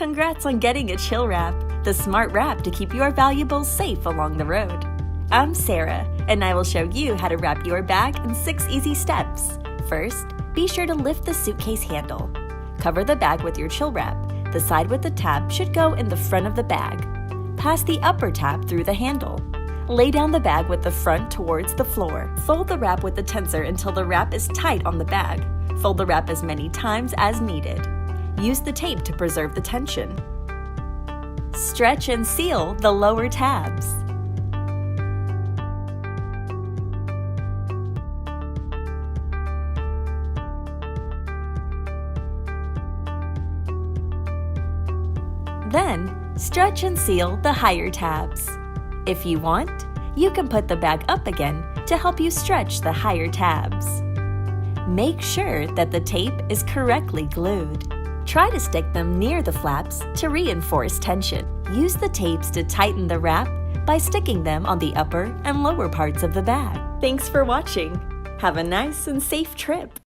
Congrats on getting a ChillWrap, the smart wrap to keep your valuables safe along the road. I'm Sarah, and I will show you how to wrap your bag in 6 easy steps. First, be sure to lift the suitcase handle. Cover the bag with your ChillWrap. The side with the tab should go in the front of the bag. Pass the upper tab through the handle. Lay down the bag with the front towards the floor. Fold the wrap with the tensor until the wrap is tight on the bag. Fold the wrap as many times as needed. Use the tape to preserve the tension. Stretch and seal the lower tabs. Then, stretch and seal the higher tabs. If you want, you can put the bag up again to help you stretch the higher tabs. Make sure that the tape is correctly glued. Try to stick them near the flaps to reinforce tension. Use the tapes to tighten the wrap by sticking them on the upper and lower parts of the bag. Thanks for watching. Have a nice and safe trip.